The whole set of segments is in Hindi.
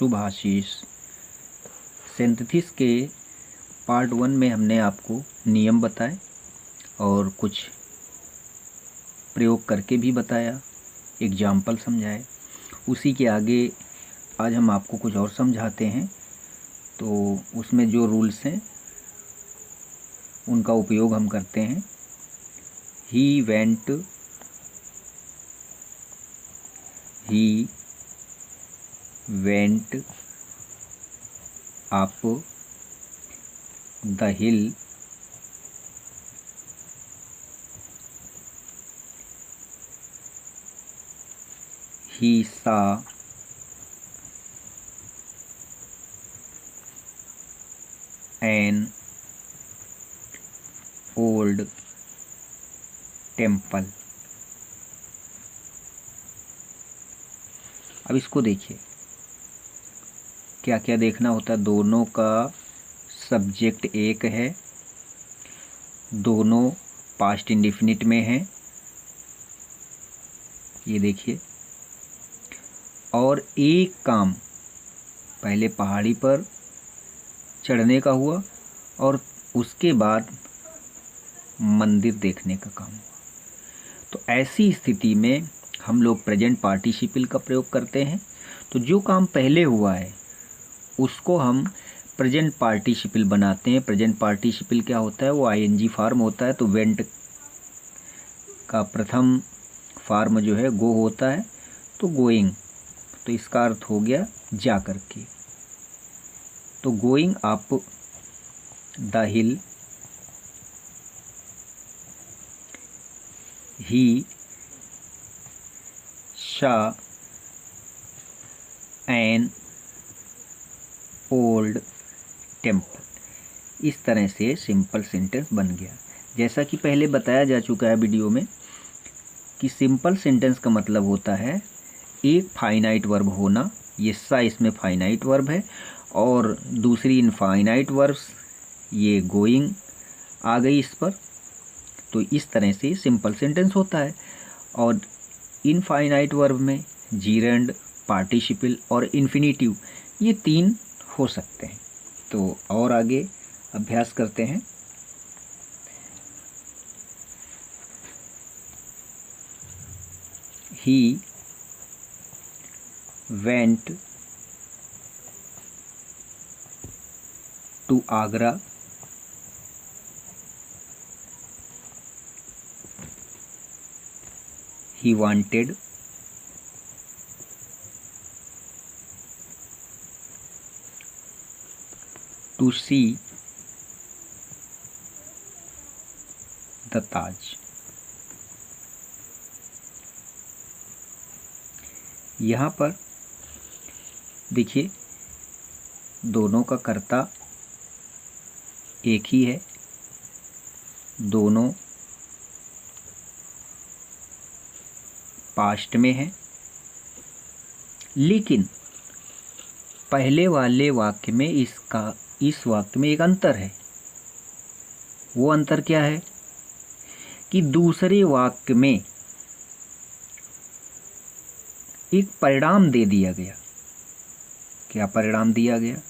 शुभ आशीष। सिंथेसिस के पार्ट 1 में हमने आपको नियम बताए और कुछ प्रयोग करके भी बताया, एग्जाम्पल समझाए। उसी के आगे आज हम आपको कुछ और समझाते हैं। तो उसमें जो रूल्स हैं उनका उपयोग हम करते हैं। He went up the hill he saw an old temple। अब इसको देखिए, क्या क्या देखना होता है। दोनों का सब्जेक्ट एक है, दोनों पास्ट इंडेफिनिट में हैं, ये देखिए। और एक काम पहले पहाड़ी पर चढ़ने का हुआ और उसके बाद मंदिर देखने का काम हुआ। तो ऐसी स्थिति में हम लोग प्रेजेंट पार्टिसिपल का प्रयोग करते हैं। तो जो काम पहले हुआ है उसको हम प्रेजेंट पार्टिसिपल बनाते हैं। प्रेजेंट पार्टिसिपल क्या होता है, वो आईएनजी फॉर्म होता है। तो वेंट का प्रथम फॉर्म जो है गो होता है, तो गोइंग, तो इसका अर्थ हो गया जा करके। तो going up the hill he saw an old temple। इस तरह से सिंपल सेंटेंस बन गया। जैसा कि पहले बताया जा चुका है वीडियो में कि सिंपल सेंटेंस का मतलब होता है एक फाइनाइट वर्ब होना, ये सा इसमें फाइनाइट वर्ब है, और दूसरी इनफाइनाइट वर्ब्स ये गोइंग आ गई इस पर। तो इस तरह से सिंपल सेंटेंस होता है। और इनफाइनाइट वर्ब में जीरेंड, पार्टिसिपल और इन्फिनिटिव, ये 3 हो सकते हैं। तो और आगे अभ्यास करते हैं। He went to Agra he wanted to see the Taj। यहाँ पर देखिए, दोनों का कर्ता एक ही है, दोनों पास्ट में है, लेकिन पहले वाले वाक्य में इस वाक्य में एक अंतर है। वो अंतर क्या है कि दूसरे वाक्य में एक परिणाम दे दिया गया। क्या परिणाम दिया गया?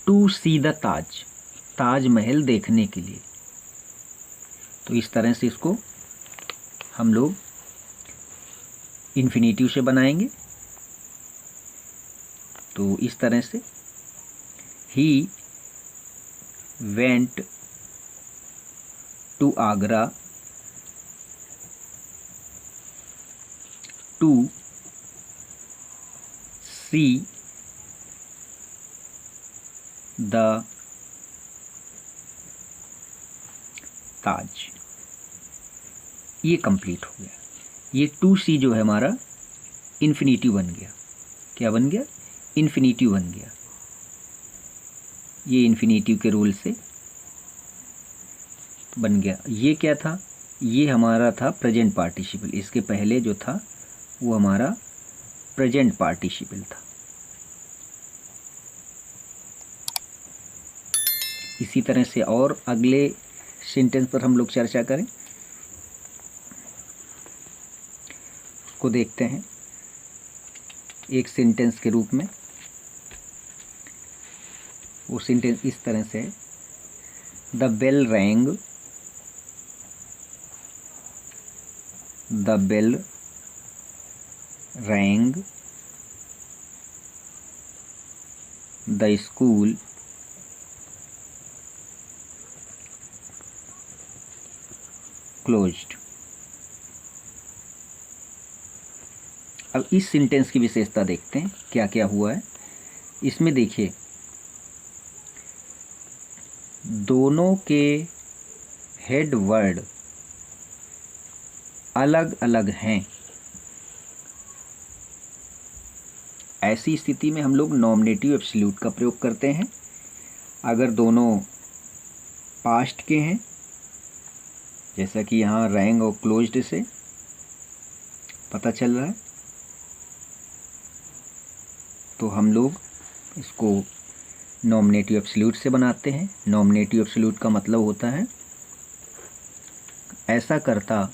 टू सी द ताज, ताजमहल देखने के लिए। तो इस तरह से इसको हम लोग इन्फिनेटिव से बनाएंगे। तो इस तरह से ही went to Agra to see the Taj. ये कंप्लीट हो गया। ये टू सी जो है हमारा इन्फिनेटिव बन गया। क्या बन गया? इन्फिनेटिव बन गया। ये इन्फिनेटिव के रूल से बन गया। ये क्या था? ये हमारा था प्रेजेंट पार्टिसिपल। इसके पहले जो था वो हमारा प्रेजेंट पार्टिसिपल था। इसी तरह से और अगले सेंटेंस पर हम लोग चर्चा करें। को देखते हैं। एक सेंटेंस के रूप में। वो सेंटेंस इस तरह से है, the bell rang, the bell rang, the school closed. अब इस सेंटेंस की विशेषता देखते हैं क्या क्या हुआ है। इसमें देखिए दोनों के हेड वर्ड अलग अलग हैं। ऐसी स्थिति में हम लोग नॉमिनेटिव एब्सोल्यूट का प्रयोग करते हैं। अगर दोनों पास्ट के हैं, जैसा कि यहाँ रैंग और क्लोज्ड से पता चल रहा है, तो हम लोग इसको नॉमिनेटिव एब्सोल्यूट से बनाते हैं। नॉमिनेटिव एब्सोल्यूट का मतलब होता है ऐसा कर्ता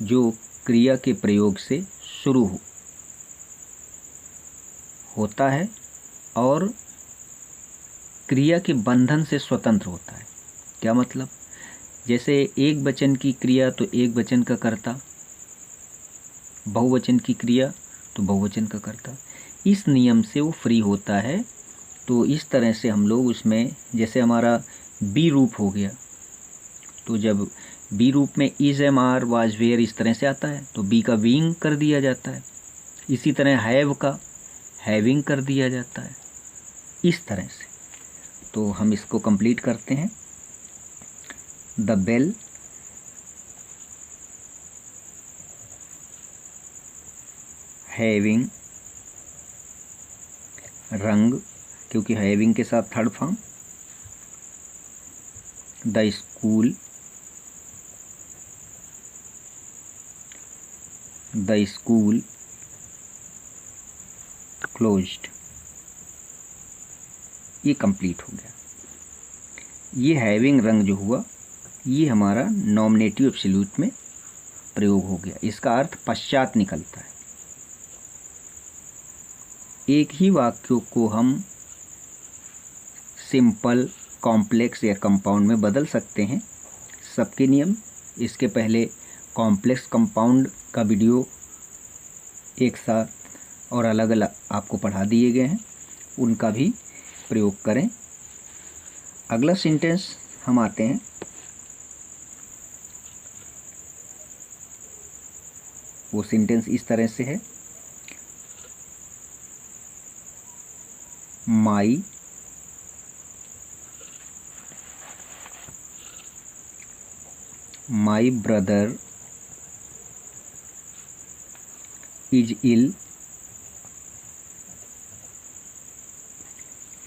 जो क्रिया के प्रयोग से शुरू होता है और क्रिया के बंधन से स्वतंत्र होता है। क्या मतलब? जैसे एक वचन की क्रिया तो एक वचन का कर्ता, बहुवचन की क्रिया तो बहुवचन का कर्ता। इस नियम से वो फ्री होता है। तो इस तरह से हम लोग उसमें, जैसे हमारा बी रूप हो गया, तो जब बी रूप में is, am, are, was, were इस तरह से आता है तो बी का बीइंग कर दिया जाता है। इसी तरह हैव का हैविंग कर दिया जाता है, इस तरह से। तो हम इसको कंप्लीट करते हैं। द बेल हैविंग रंग, क्योंकि हैविंग के साथ third form, the school, the school closed, ये कंप्लीट हो गया। ये हैविंग रंग जो हुआ ये हमारा नॉमिनेटिव एब्सोल्यूट में प्रयोग हो गया। इसका अर्थ पश्चात निकलता है। एक ही वाक्यों को हम सिंपल, कॉम्प्लेक्स या कंपाउंड में बदल सकते हैं। सबके नियम, इसके पहले कॉम्प्लेक्स कंपाउंड का वीडियो एक साथ और अलग अलग आपको पढ़ा दिए गए हैं, उनका भी प्रयोग करें। अगला सेंटेंस हम आते हैं। वो सेंटेंस इस तरह से है, my brother is ill,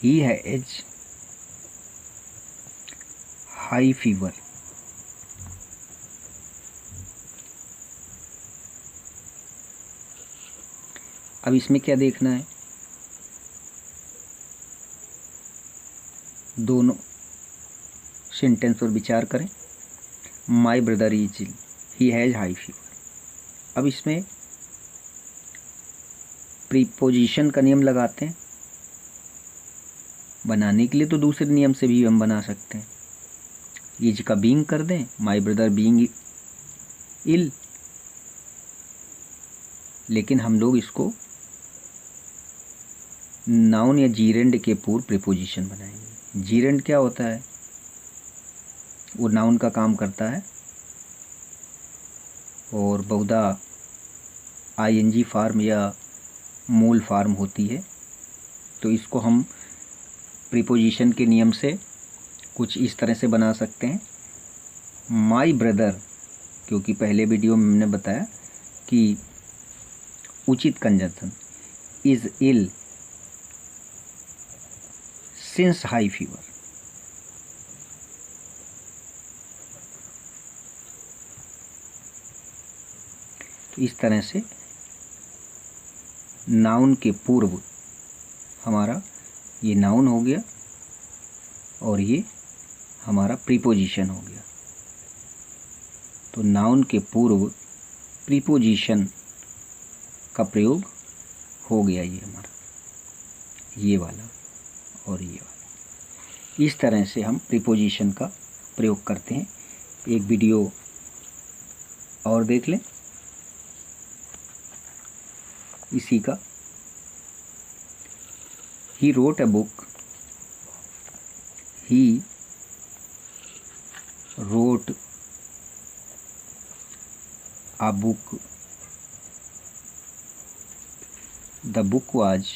he has high fever. अब इसमें क्या देखना है, दोनों सेंटेंस पर विचार करें। My brother is ill, he has high fever. अब इसमें प्रीपोजिशन का नियम लगाते हैं। बनाने के लिए तो दूसरे नियम से भी हम बना सकते हैं। इज का बीइंग कर दें, माई ब्रदर बीइंग इल, लेकिन हम लोग इसको नाउन या जीरेंड के पूर्व प्रीपोजिशन बनाएंगे। जीरेंड क्या होता है? वो नाउन का काम करता है और बहुधा आईएनजी फार्म या मूल फार्म होती है। तो इसको हम प्रीपोजिशन के नियम से कुछ इस तरह से बना सकते हैं। माई ब्रदर, क्योंकि पहले वीडियो में हमने बताया कि उचित conjunction, is ill since high fever. तो इस तरह से नाउन के पूर्व हमारा ये नाउन हो गया और ये हमारा प्रीपोजिशन हो गया। तो नाउन के पूर्व प्रीपोजिशन का प्रयोग हो गया ये हमारा, ये वाला और ये वाला। इस तरह से हम प्रीपोजिशन का प्रयोग करते हैं। एक वीडियो और देख लें इसी का। He wrote a book, he wrote a book, the book was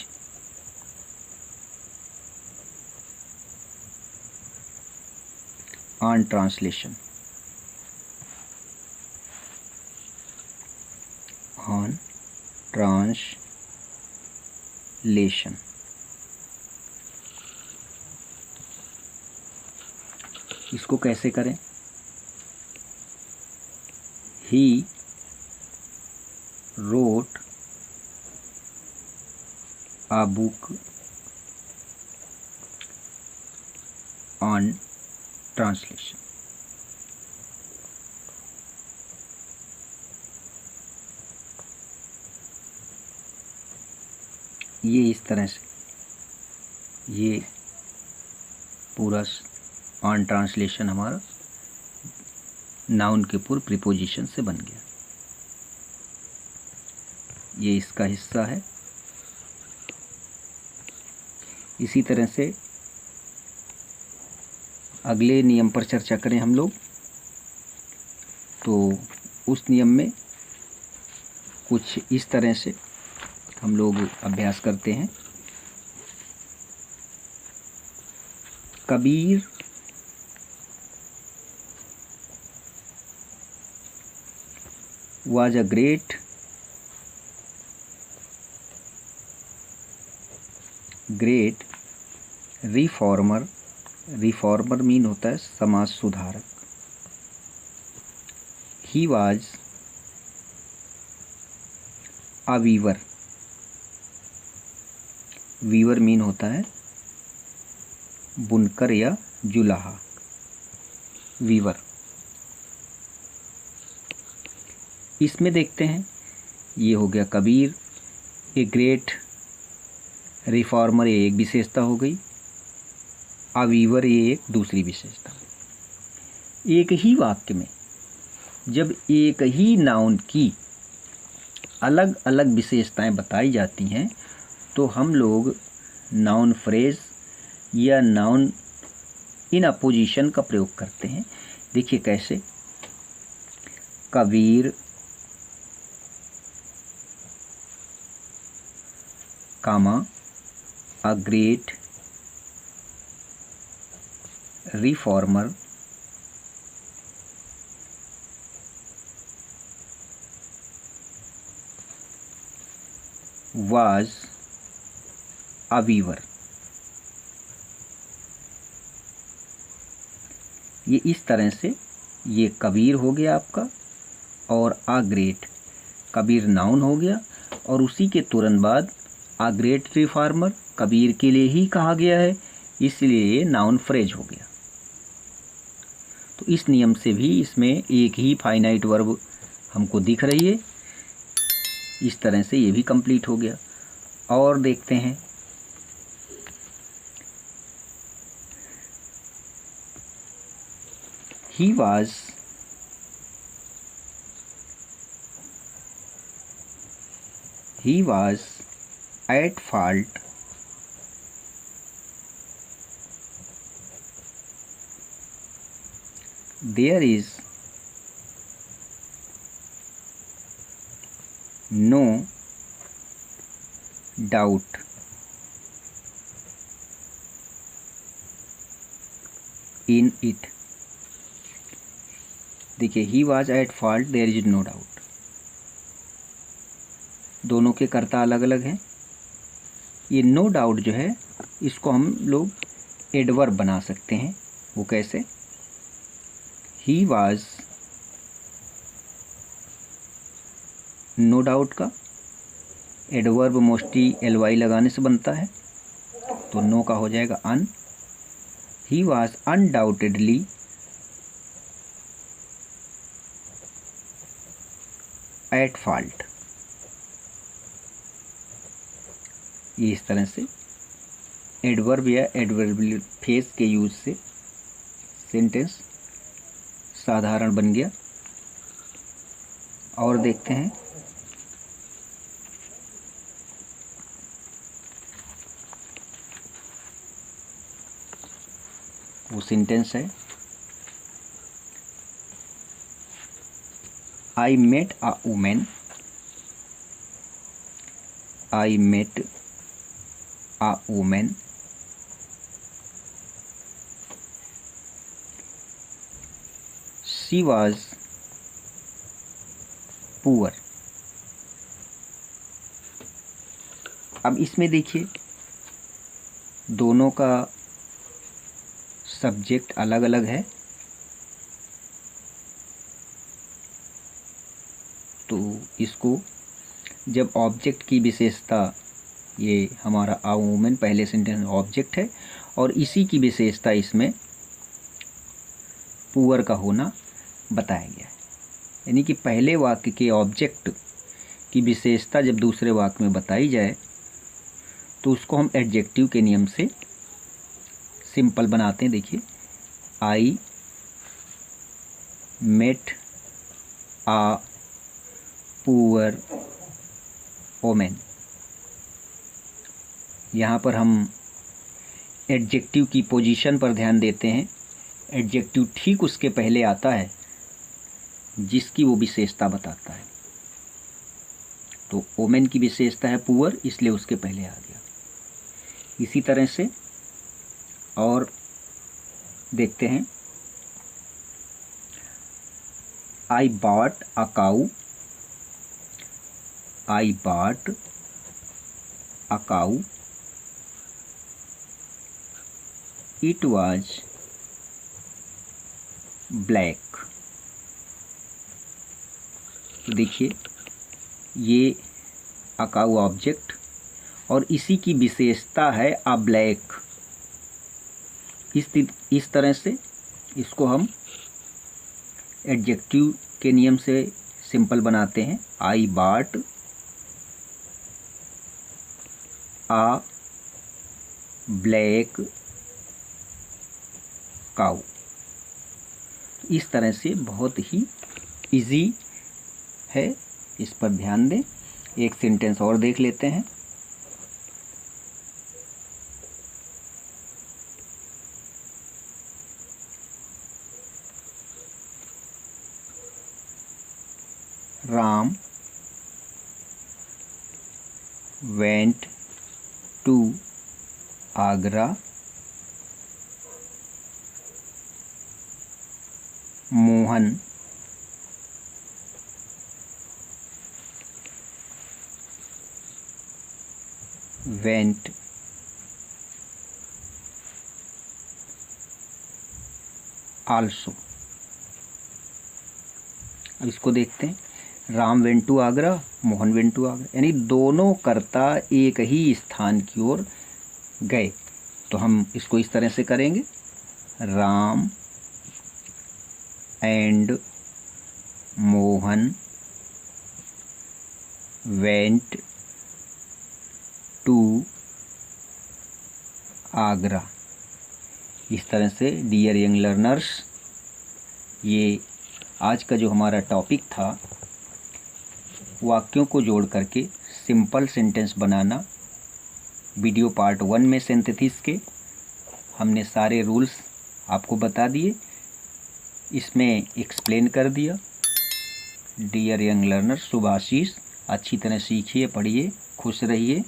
on translation, on translation। इसको कैसे करें? he wrote a book on translation। ये इस तरह से ये पूरा ऑन ट्रांसलेशन हमारा नाउन के पूर्व प्रीपोजिशन से बन गया। ये इसका हिस्सा है। इसी तरह से अगले नियम पर चर्चा करें हम लोग, तो उस नियम में कुछ इस तरह से हम लोग अभ्यास करते हैं। Kabir was a great reformer. Reformer mean होता है समाज सुधारक। He was a weaver. Weaver mean होता है बुनकर या जुलाहा। वीवर। इसमें देखते हैं, ये हो गया कबीर। ए ग्रेट रिफॉर्मर ये एक विशेषता हो गई। अ वीवर ये एक दूसरी विशेषता। एक ही वाक्य में जब एक ही नाउन की अलग अलग विशेषताएं बताई जाती हैं तो हम लोग नाउन फ्रेज या नाउन इन अपोजिशन का प्रयोग करते हैं। देखिए कैसे। Kabir comma a great reformer was a weaver। ये इस तरह से ये कबीर हो गया आपका, और आ ग्रेट कबीर नाउन हो गया, और उसी के तुरंत बाद आ ग्रेट रिफॉर्मर कबीर के लिए ही कहा गया है, इसलिए ये नाउन फ्रेज हो गया। तो इस नियम से भी इसमें एक ही फाइनाइट वर्ब हमको दिख रही है। इस तरह से ये भी कंप्लीट हो गया। और देखते हैं, ही was at fault there is no doubt in it। देखिए, he was at fault there is no doubt. दोनों के कर्ता अलग अलग हैं। ये नो डाउट जो है इसको हम लोग एडवर्ब बना सकते हैं। वो कैसे? ही वॉज नो डाउट का एडवर्ब मोस्टली ly लगाने से बनता है, तो नो का हो जाएगा un. He was undoubtedly at fault. ये इस तरह से एडवर्ब या एडवर्बियल फेस के यूज से सेंटेंस साधारण बन गया। और देखते हैं, वो सेंटेंस है I met a woman, I met a woman she was poor. अब इसमें देखिए दोनों का सब्जेक्ट अलग अलग है, तो इसको जब ऑब्जेक्ट की विशेषता, ये हमारा आ वुमेन पहले सेंटेंस में ऑब्जेक्ट है और इसी की विशेषता इसमें पुअर का होना बताया गया है। यानी कि पहले वाक्य के ऑब्जेक्ट की विशेषता जब दूसरे वाक्य में बताई जाए तो उसको हम एडजेक्टिव के नियम से सिंपल बनाते हैं। देखिए, I met a poor women, यहाँ पर हम एडजेक्टिव की पोजीशन पर ध्यान देते हैं। एडजेक्टिव ठीक उसके पहले आता है जिसकी वो विशेषता बताता है। तो वुमेन की विशेषता है पुअर, इसलिए उसके पहले आ गया। इसी तरह से और देखते हैं, I bought a cow, I bought a cow it was black. तो देखिए, ये अकाउ ऑब्जेक्ट और इसी की विशेषता है अ ब्लैक। इस तरह से इसको हम एडजेक्टिव के नियम से सिंपल बनाते हैं। आई बॉट अ ब्लैक काऊ। इस तरह से बहुत ही इजी है, इस पर ध्यान दें। एक सेंटेंस और देख लेते हैं। Ram went to Agra, Mohan went also। अब इसको देखते हैं, Ram went to Agra, Mohan went to Agra, यानी दोनों कर्ता एक ही स्थान की ओर गए। तो हम इसको इस तरह से करेंगे, Ram and Mohan went to Agra. इस तरह से डियर यंग लर्नर्स, ये आज का जो हमारा टॉपिक था, वाक्यों को जोड़ करके सिंपल सेंटेंस बनाना, वीडियो पार्ट 1 में सिंथेसिस के हमने सारे रूल्स आपको बता दिए, इसमें एक्सप्लेन कर दिया। डियर यंग लर्नर, शुभ आशीष, अच्छी तरह सीखिए, पढ़िए, खुश रहिए।